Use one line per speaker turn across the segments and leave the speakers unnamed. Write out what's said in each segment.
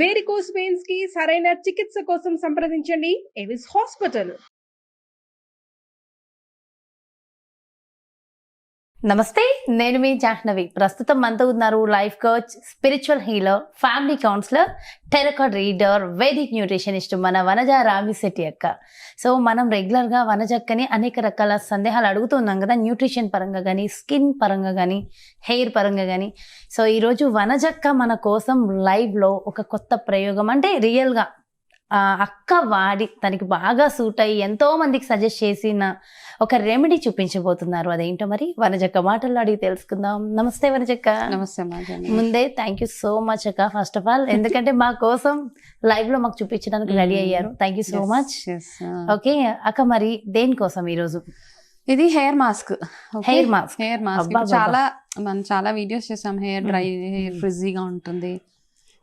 Varicose veins కి సరైన చికిత్స కోసం సంప్రదించండి ఎవిస్ హాస్పిటల్.
నమస్తే, నేను మీ జాహ్నవి. ప్రస్తుతం మనతో ఉన్నారు life coach, spiritual healer, family counsellor, tarot card reader, Vedic nutritionist మన వనజ రామిశెట్టి అక్క. సో మనం రెగ్యులర్గా వనజక్కని అనేక రకాల సందేహాలు అడుగుతున్నాం కదా, న్యూట్రిషన్ పరంగా కానీ, స్కిన్ పరంగా కానీ, హెయిర్ పరంగా కానీ. సో ఈరోజు వనజక్క మన కోసం లైవ్లో ఒక కొత్త ప్రయోగం, అంటే రియల్గా అక్క వాడి తనకి బాగా సూట్ అయ్యి ఎంతో మందికి సజెస్ట్ చేసిన ఒక రెమెడీ చూపించబోతున్నారు. అదేంటో మరి వనజక్క మాటల్లో అడిగి తెలుసుకుందాం. నమస్తే వనజక్క.
నమస్తే.
ముందే థ్యాంక్ యూ సో మచ్ అక్క, ఫస్ట్ ఆఫ్ ఆల్, ఎందుకంటే మా కోసం లైవ్ లో మాకు చూపించడానికి రెడీ అయ్యారు. Thank you so much. Okay అక్క, మరి దేనికోసం ఈరోజు?
ఇది హెయిర్ మాస్క్.
Hair mask.
మనం చాలా వీడియోస్ చేసాం. హెయిర్ డ్రై, హెయిర్ ఫ్రిజీగా ఉంటుంది.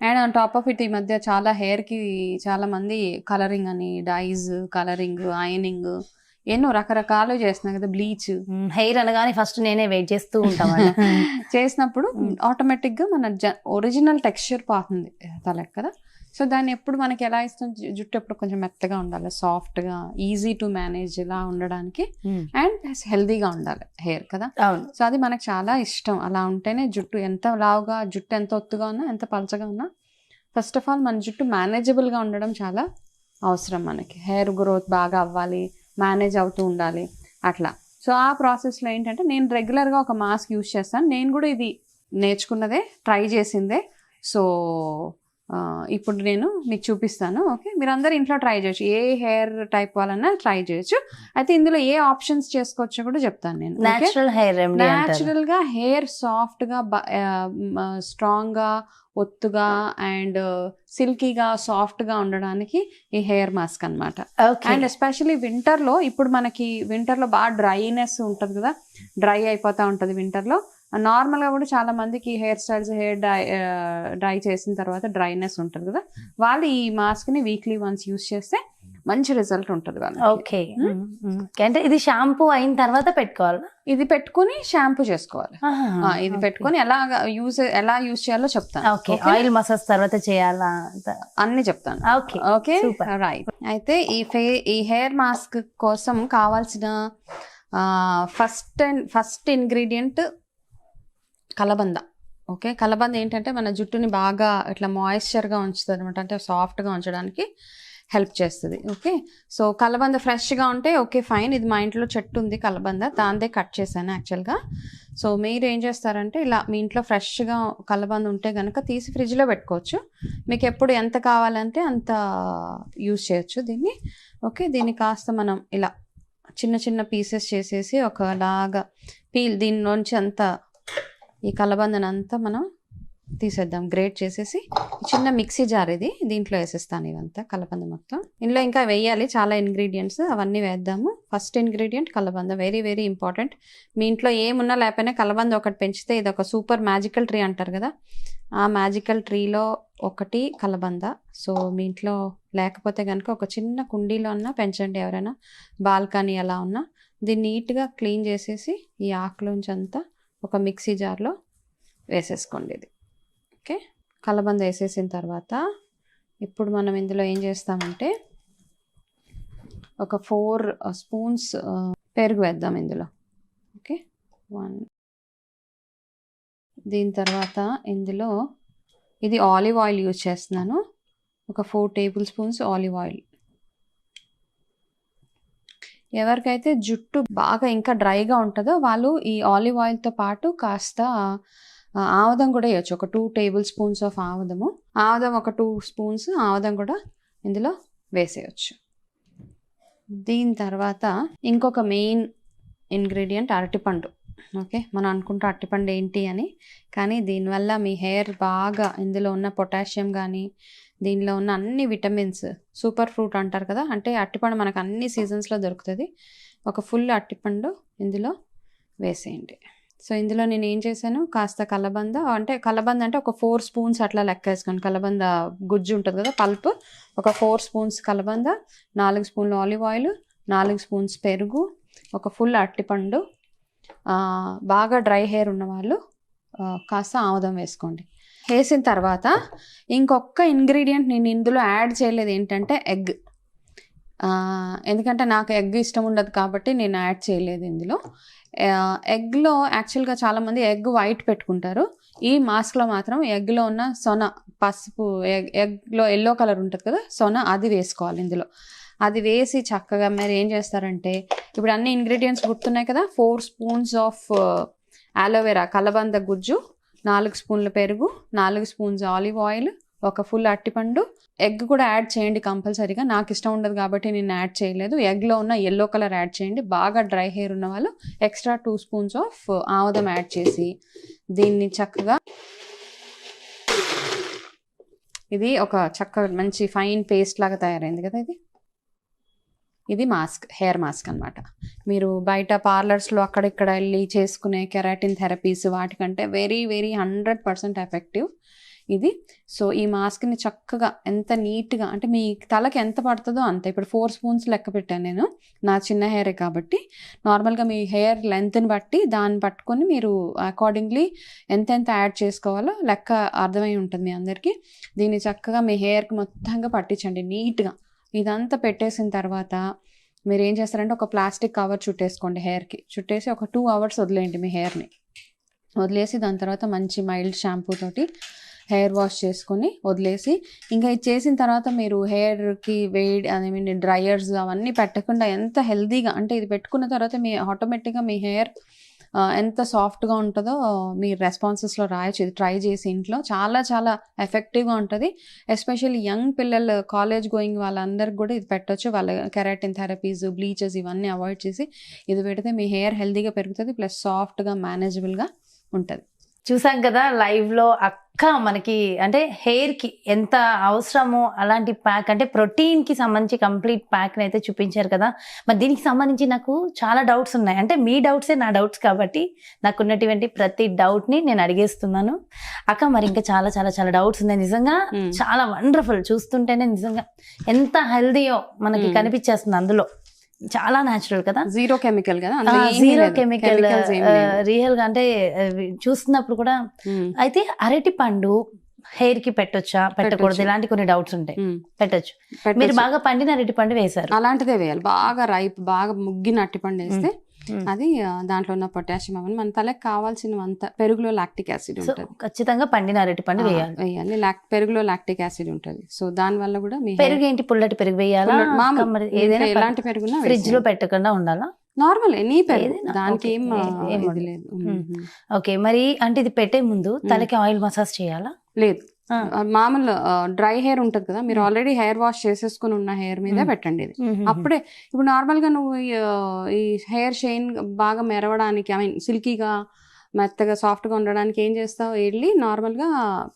And on top of it ఈ మధ్య చాలా హెయిర్ కి చాలా మంది కలరింగ్ అని, డైజ్, కలరింగ్, ఐరనింగ్, ఎన్నో రకరకాలు చేస్తున్నాయి కదా. బ్లీచ్
హెయిర్ అనగానే ఫస్ట్ నేనే వెయిట్ చేస్తూ ఉంటాను.
చేసినప్పుడు ఆటోమేటిక్ గా మన ఒరిజినల్ టెక్స్చర్ పోతుంది తలకి కదా. సో దాన్ని ఎప్పుడు మనకి ఎలా ఇస్తాం, జుట్టు ఎప్పుడు కొంచెం మెత్తగా ఉండాలి, సాఫ్ట్ గా, ఈజీ టు మేనేజ్ ఇలా ఉండడానికి, అండ్ హెల్దీగా ఉండాలి హెయిర్ కదా. సో అది మనకు చాలా ఇష్టం. అలా ఉంటేనే జుట్టు ఎంత లావుగా, జుట్టు ఎంత ఒత్తుగా ఉన్నా, ఎంత పలచగా ఉన్నా, ఫస్ట్ ఆఫ్ ఆల్ మన జుట్టు మేనేజబుల్ గా ఉండడం చాలా అవసరం. మనకి హెయిర్ గ్రోత్ బాగా అవ్వాలి, మేనేజ్ అవుతూ ఉండాలి అట్లా. సో ఆ ప్రాసెస్లో ఏంటంటే నేను రెగ్యులర్గా ఒక మాస్క్ యూజ్ చేస్తాను. నేను కూడా ఇది నేర్చుకున్నదే, ట్రై చేసిందే. సో ఇప్పుడు నేను మీకు చూపిస్తాను. ఓకే, మీరు అందరు ఇంట్లో ట్రై చేయొచ్చు, ఏ హెయిర్ టైప్ వాళ్ళన్నా ట్రై చేయొచ్చు. అయితే ఇందులో ఏ ఆప్షన్స్ చేసుకోవచ్చో కూడా చెప్తాను నేను. న్యాచురల్ గా హెయిర్ సాఫ్ట్ గా, స్ట్రాంగ్ గా, ఒత్తుగా అండ్ సిల్కీగా, సాఫ్ట్ గా ఉండడానికి ఈ హెయిర్ మాస్క్ అనమాట. అండ్ ఎస్పెషలీ వింటర్ లో, ఇప్పుడు మనకి వింటర్ లో బాగా డ్రైనెస్ ఉంటుంది కదా, డ్రై అయిపోతా ఉంటుంది వింటర్ లో. నార్మల్ గా కూడా చాలా మందికి హెయిర్ స్టైల్స్, హెయిర్ డ్రై చేసిన తర్వాత డ్రైనెస్ ఉంటుంది కదా, వాళ్ళు ఈ మాస్క్ ని వీక్లీ వన్స్ యూజ్ చేస్తే మంచి రిజల్ట్ ఉంటుంది వాళ్ళకి.
ఓకే, అంటే ఇది షాంపూ అయిన తర్వాత పెట్టుకోవాలి?
ఇది పెట్టుకుని షాంపూ చేసుకోవాలి. ఇది పెట్టుకుని ఎలా యూజ్ చేయాలో చెప్తాను.
ఆయిల్ మసాజ్ తర్వాత చేయాలా
అన్ని చెప్తాను. Okay right. అయితే ఈ హెయిర్ మాస్క్ కోసం కావాల్సిన ఫస్ట్ ఇంగ్రీడియంట్ కలబంద. ఓకే, కలబంద ఏంటంటే మన జుట్టుని బాగా ఇట్లా మాయిశ్చర్గా ఉంచుతుంది అనమాట, అంటే సాఫ్ట్గా ఉంచడానికి హెల్ప్ చేస్తుంది. ఓకే, సో కలబంద ఫ్రెష్గా ఉంటే ఓకే ఫైన్. ఇది మా ఇంట్లో చెట్టు ఉంది కలబంద, దాందే కట్ చేశాను యాక్చువల్గా. సో మీరు ఏం చేస్తారంటే, ఇలా మీ ఇంట్లో ఫ్రెష్గా కలబంద ఉంటే కనుక తీసి ఫ్రిడ్జ్లో పెట్టుకోవచ్చు. మీకు ఎప్పుడు ఎంత కావాలంటే అంత యూజ్ చేయొచ్చు దీన్ని. ఓకే, దీన్ని కాస్త మనం ఇలా చిన్న చిన్న పీసెస్ చేసేసి ఒకలాగా దీనిలోంచి అంతా, ఈ కలబందనంతా మనం తీసేద్దాం, గ్రేట్ చేసేసి. చిన్న మిక్సీ జార్ ఇది, దీంట్లో వేసేస్తాను ఇవంతా కలబంద మొత్తం. ఇందులో ఇంకా వేయాలి చాలా ఇంగ్రీడియంట్స్, అవన్నీ వేద్దాము. ఫస్ట్ ఇంగ్రీడియంట్ కలబంద, వెరీ వెరీ ఇంపార్టెంట్. మీ ఇంట్లో ఏమున్నా లేకపోయినా కలబంద ఒకటి పెంచితే ఇది ఒక సూపర్ మ్యాజికల్ ట్రీ అంటారు కదా, ఆ మ్యాజికల్ ట్రీలో ఒకటి కలబంద. సో మీ ఇంట్లో లేకపోతే కనుక ఒక చిన్న కుండీలో ఉన్నా పెంచండి, ఎవరైనా బాల్కనీ అలా ఉన్నా. దీన్ని నీట్గా క్లీన్ చేసేసి ఈ ఆకులోంచి అంతా ఒక మిక్సీ జార్లో వేసేసుకోండి ఇది. ఓకే, కలబంద వేసేసిన తర్వాత ఇప్పుడు మనం ఇందులో ఏం చేస్తామంటే ఒక 4 స్పూన్స్ పెరుగు వేద్దాం ఇందులో. ఓకే, 1. దీని తర్వాత ఇందులో ఇది ఆలివ్ ఆయిల్ యూజ్ చేస్తున్నాను, ఒక 4 టేబుల్ స్పూన్స్ ఆలివ్ ఆయిల్. ఎవరికైతే జుట్టు బాగా ఇంకా డ్రైగా ఉంటుందో వాళ్ళు ఈ ఆలివ్ ఆయిల్తో పాటు కాస్త ఆముదం కూడా వేయచ్చు, ఒక 2 టేబుల్ స్పూన్స్ ఆఫ్ ఆముదం, ఒక 2 స్పూన్స్ ఆముదం కూడా ఇందులో వేసేయచ్చు. దీని తర్వాత ఇంకొక మెయిన్ ఇంగ్రీడియంట్ అరటిపండు. ఓకే, మనం అనుకుంటాం అరటిపండు ఏంటి అని, కానీ దీనివల్ల మీ హెయిర్ బాగా, ఇందులో ఉన్న పొటాషియం కానీ, దీనిలో ఉన్న అన్ని విటమిన్స్, సూపర్ ఫ్రూట్ అంటారు కదా, అంటే అరటిపండు మనకు అన్ని సీజన్స్లో దొరుకుతుంది. ఒక ఫుల్ అరటిపండు ఇందులో వేసేయండి. సో ఇందులో నేను ఏం చేశాను, కాస్త కలబంద అంటే ఒక 4 స్పూన్స్ అట్లా లెక్క వేసుకోండి. కలబంద గుజ్జు ఉంటుంది కదా, పల్ప్, ఒక 4 స్పూన్స్ కలబంద, 4 స్పూన్లు ఆలివ్ ఆయిల్, 4 స్పూన్స్ పెరుగు, ఒక ఫుల్ అరటిపండు. బాగా డ్రై హెయిర్ ఉన్న వాళ్ళు కాస్త ఆముదం వేసుకోండి. వేసిన తర్వాత ఇంకొక ఇంగ్రీడియంట్ నేను ఇందులో యాడ్ చేయలేదు, ఏంటంటే ఎగ్. ఎందుకంటే నాకు ఎగ్ ఇష్టం ఉండదు కాబట్టి నేను యాడ్ చేయలేదు ఇందులో. ఎగ్లో యాక్చువల్గా చాలామంది ఎగ్ వైట్ పెట్టుకుంటారు. ఈ మాస్క్లో మాత్రం ఎగ్లో ఉన్న సొన, పసుపు, ఎగ్లో ఎల్లో కలర్ ఉంటుంది కదా సొన, అది వేసుకోవాలి ఇందులో. అది వేసి చక్కగా మీరు ఏం చేస్తారంటే, ఇప్పుడు అన్ని ఇంగ్రీడియంట్స్ గుర్తున్నాయి కదా, 4 స్పూన్స్ ఆఫ్ అలోవెరా కలబంద గుజ్జు, 4 స్పూన్ల పెరుగు, 4 స్పూన్స్ ఆలివ్ ఆయిల్, ఒక ఫుల్ అట్టిపండు, ఎగ్ కూడా యాడ్ చేయండి కంపల్సరీగా. నాకు ఇష్టం ఉండదు కాబట్టి నేను యాడ్ చేయలేదు. ఎగ్లో ఉన్న ఎల్లో కలర్ యాడ్ చేయండి. బాగా డ్రై హెయిర్ ఉన్న వాళ్ళు ఎక్స్ట్రా 2 స్పూన్స్ ఆఫ్ ఆముదం యాడ్ చేసి దీన్ని చక్కగా, ఇది ఒక చక్కగా మంచి ఫైన్ పేస్ట్ లాగా తయారైంది కదా. ఇది మాస్క్, హెయిర్ మాస్క్ అనమాట. మీరు బయట పార్లర్స్లో అక్కడిక్కడ వెళ్ళి చేసుకునే కెరాటిన్ థెరపీస్ వాటికంటే వెరీ 100% ఎఫెక్టివ్ ఇది. సో ఈ మాస్క్ని చక్కగా ఎంత నీట్గా, అంటే మీ తలకి ఎంత పడుతుందో అంత. ఇప్పుడు 4 స్పూన్స్ లెక్క పెట్టాను నేను, నా చిన్న హెయిరే కాబట్టి. నార్మల్గా మీ హెయిర్ లెంత్ని బట్టి దాన్ని పట్టుకొని మీరు అకార్డింగ్లీ ఎంతెంత యాడ్ చేసుకోవాలో లెక్క అర్థమై ఉంటుంది మీ అందరికీ. దీన్ని చక్కగా మీ హెయిర్కి మొత్తంగా పట్టించండి నీట్గా. ఇదంతా పెట్టేసిన తర్వాత మీరు ఏం చేస్తారంటే ఒక ప్లాస్టిక్ కవర్ చుట్టేసుకోండి హెయిర్కి. చుట్టేసి ఒక 2 అవర్స్ వదిలేయండి మీ హెయిర్ని. వదిలేసి దాని తర్వాత మంచి మైల్డ్ షాంపూ తోటి హెయిర్ వాష్ చేసుకొని వదిలేసి, ఇంకా ఇది చేసిన తర్వాత మీరు హెయిర్కి వేడి డ్రైయర్స్ అవన్నీ పెట్టకుండా ఎంత హెల్తీగా, అంటే ఇది పెట్టుకున్న తర్వాత మీ ఆటోమేటిక్గా మీ హెయిర్ ఎంత సాఫ్ట్గా ఉంటుందో మీ రెస్పాన్సెస్లో రాయొచ్చు. ఇది ట్రై చేసి ఇంట్లో చాలా ఎఫెక్టివ్గా ఉంటుంది. ఎస్పెషల్లీ యంగ్ పిల్లలు, కాలేజ్ గోయింగ్ వాళ్ళందరికీ కూడా ఇది పెట్టొచ్చు. వాళ్ళ కెరాటిన్ థెరపీస్, బ్లీచెస్ ఇవన్నీ అవాయిడ్ చేసి ఇది పెడితే మీ హెయిర్ హెల్తీగా పెరుగుతుంది, ప్లస్ సాఫ్ట్గా మేనేజబుల్గా ఉంటుంది.
చూసాం కదా లైవ్లో అక్క మనకి అంటే హెయిర్కి ఎంత అవసరమో అలాంటి ప్యాక్, అంటే ప్రోటీన్కి సంబంధించి కంప్లీట్ ప్యాక్ని అయితే చూపించారు కదా. మరి దీనికి సంబంధించి నాకు చాలా డౌట్స్ ఉన్నాయి. అంటే మీ డౌట్సే నా డౌట్స్ కాబట్టి నాకు ఉన్నటువంటి ప్రతి డౌట్ని నేను అడిగేస్తున్నాను. అక్క మరి ఇంకా చాలా డౌట్స్ ఉన్నాయి. నిజంగా చాలా వండర్ఫుల్. చూస్తుంటేనే నిజంగా ఎంత హెల్దీయో మనకి కనిపించేస్తుంది. అందులో చాలా న్యాచురల్ కదా,
జీరో కెమికల్ కదా,
జీరో కెమికల్ రియల్ గా. అంటే చూస్తున్నప్పుడు కూడా అయితే అరటి పండు హెయిర్ కి పెట్టొచ్చా పెట్టకూడదు ఇలాంటి కొన్ని డౌట్స్ ఉంటాయి. పెట్టొచ్చు. మీరు బాగా పండిన అరటి పండు వేశారు,
అలాంటిదే వేయాలి. బాగా రైప్, బాగా ముగ్గిన అరటి పండు వేస్తే అది దాంట్లో ఉన్న పొటాషియం అవన్నీ మన తలకి కావాల్సినంత. పెరుగులో లాక్టిక్ యాసిడ్ ఉంటుంది,
ఖచ్చితంగా పండిన అరటి పండు వేయాలి.
పెరుగులో లాక్టిక్ యాసిడ్ ఉంటుంది. సో దాని వల్ల కూడా మీ
పెరుగు ఏంటి పుల్లటి పెరుగు వేయాలా,
ఏదైనా ఎలాంటి పెరుగునా
ఫ్రిడ్జ్ లో పెట్టకుండా ఉండాలా?
నార్మల్ ఎనీ పెరుగు, దానికి ఏం ఇది లేదు.
ఓకే. మరి అంటే ఇది పెట్టే ముందు తలకి ఆయిల్ మసాజ్ చేయాలా?
లేదు, మామూలు డ్రై హెయిర్ ఉంటుంది కదా, మీరు ఆల్రెడీ హెయిర్ వాష్ చేసేసుకుని ఉన్న హెయిర్ మీద పెట్టండి ఇది. అప్పుడే ఇప్పుడు నార్మల్గా నువ్వు ఈ హెయిర్ షైన్ బాగా మెరవడానికి, సిల్కీగా మెత్తగా సాఫ్ట్గా ఉండడానికి ఏం చేస్తావు, వెళ్ళి నార్మల్గా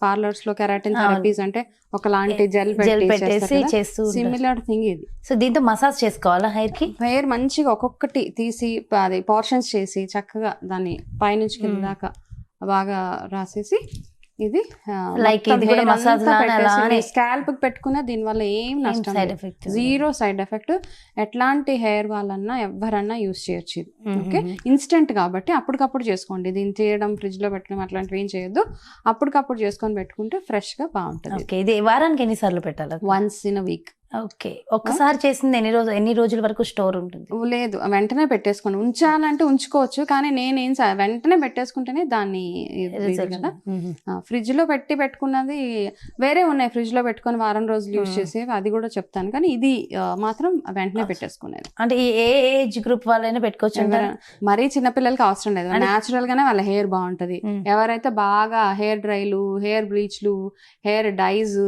పార్లర్స్ లో కెరాటిన్ థెరపీస్ అంటే ఒకలాంటి జెల్ పెట్టేసి సిమిలర్ థింగ్ ఇది.
సో దీంతో మసాజ్ చేసుకోవాలా హెయిర్ కి?
హెయిర్ మంచిగా ఒక్కొక్కటి తీసి అది పోర్షన్స్ చేసి చక్కగా దాన్ని పైనుంచి కింద దాకా బాగా రాసేసి ఇది
లైక్
స్కాల్ప్ పెట్టుకున్న దీని వల్ల ఏం నష్టం, జీరో సైడ్ ఎఫెక్ట్. ఎట్లాంటి హెయిర్ వాళ్ళన్నా ఎవరన్నా యూస్ చేయొచ్చు ఇది. ఓకే, ఇన్స్టెంట్ కాబట్టి అప్పటికప్పుడు చేసుకోండి. దీన్ని తీయడం, ఫ్రిడ్జ్ లో పెట్టడం అట్లాంటివి ఏం చేయొద్దు. అప్పటికప్పుడు చేసుకొని పెట్టుకుంటే ఫ్రెష్ గా బాగుంటుంది.
ఇది వారానికి ఎన్నిసార్లు పెట్టాలి?
Once in a week.
Okay. ఒక్కసారి చేసింది ఎన్ని రోజుల వరకు స్టోర్ ఉంటుంది?
లేదు, వెంటనే పెట్టేసుకోండి. ఉంచాలంటే ఉంచుకోవచ్చు, కానీ నేనేం వెంటనే పెట్టేసుకుంటేనే దాన్ని కదా. ఫ్రిడ్జ్ లో పెట్టుకున్నది వేరే ఉన్నాయి, ఫ్రిడ్జ్ లో పెట్టుకొని వారం రోజులు యూజ్ చేసేవి, అది కూడా చెప్తాను. కానీ ఇది మాత్రం వెంటనే పెట్టేసుకునేది.
అంటే ఏ ఏజ్ గ్రూప్ వాళ్ళైనా పెట్టుకోవచ్చు?
మరీ చిన్నపిల్లలకి అవసరం లేదు, న్యాచురల్ గానే వాళ్ళ హెయిర్ బాగుంటది. ఎవరైతే బాగా హెయిర్ డ్రైలు, హెయిర్ బ్లీచ్లు, హెయిర్ డైజ్,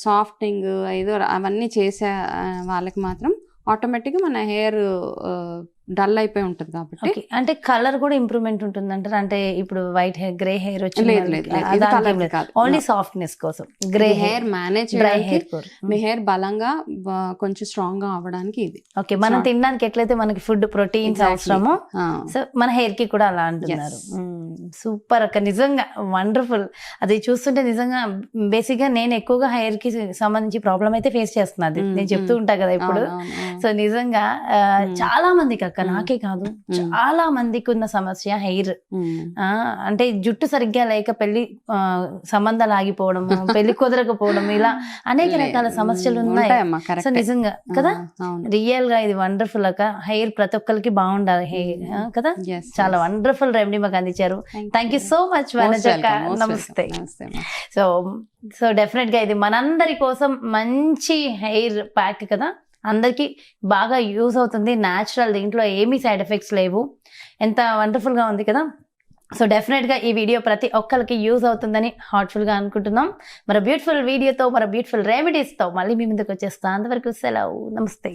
సాఫ్టింగ్ ఏదో అవన్నీ చేసే వాళ్ళకి మాత్రం ఆటోమేటిక్గా మన హెయిర్ డల్ అయిపోయి ఉంటుంది కాబట్టి.
అంటే కలర్ కూడా ఇంప్రూవ్మెంట్ ఉంటుంది అంటారు. అంటే ఇప్పుడు వైట్ హెయిర్, గ్రే హెయిర్ వచ్చి ఓన్లీ సాఫ్ట్నెస్ కోసం grey hair manage, dry hair,
మీ హెయిర్ బలంగా కొంచెం స్ట్రాంగ్ గా అవ్వడానికి ఇది.
ఓకే, మనం తినడానికి ఎట్లయితే మనకి ఫుడ్ ప్రోటీన్స్ అవసరమో సో మన హెయిర్ కి కూడా అలా అంటున్నారు. సూపర్ అక్క, నిజంగా వండర్ఫుల్. అది చూస్తుంటే నిజంగా బేసిక్ గా నేను ఎక్కువగా హెయిర్ కి సంబంధించి ప్రాబ్లం అయితే ఫేస్ చేస్తున్నది, నేను చెప్తూ ఉంటా కదా ఇప్పుడు. సో నిజంగా చాలా మందికి అక్క, నాకే కాదు చాలా మందికి ఉన్న సమస్య హెయిర్. అంటే జుట్టు సరిగ్గా లేక పెళ్లి సంబంధాలు ఆగిపోవడం, పెళ్లి కుదరకపోవడం, ఇలా అనేక రకాల సమస్యలు ఉన్నాయి. సో నిజంగా కదా, రియల్ గా ఇది వండర్ఫుల్ అక్క. హెయిర్ ప్రతి ఒక్కరికి బాగుండాలి హెయిర్ కదా. చాలా వండర్ఫుల్ రెమెడీ మాకు అందించారు. థ్యాంక్ యూ సో మచ్ వనజక్క. నమస్తే. సో డెఫినెట్ గా ఇది మనందరి కోసం మంచి హెయిర్ ప్యాక్ కదా, అందరికి బాగా యూజ్ అవుతుంది. న్యాచురల్, దీంట్లో ఏమీ సైడ్ ఎఫెక్ట్స్ లేవు. ఎంత వండర్ఫుల్ గా ఉంది కదా. సో డెఫినెట్ గా ఈ వీడియో ప్రతి ఒక్కరికి యూజ్ అవుతుందని హార్ట్ఫుల్ గా అనుకుంటున్నాం. మరో బ్యూటిఫుల్ వీడియోతో, మరో బ్యూటిఫుల్ రెమెడీస్ తో మళ్ళీ మీ ముందుకు వచ్చేస్తాం. అంతవరకు సెలవు. నమస్తే.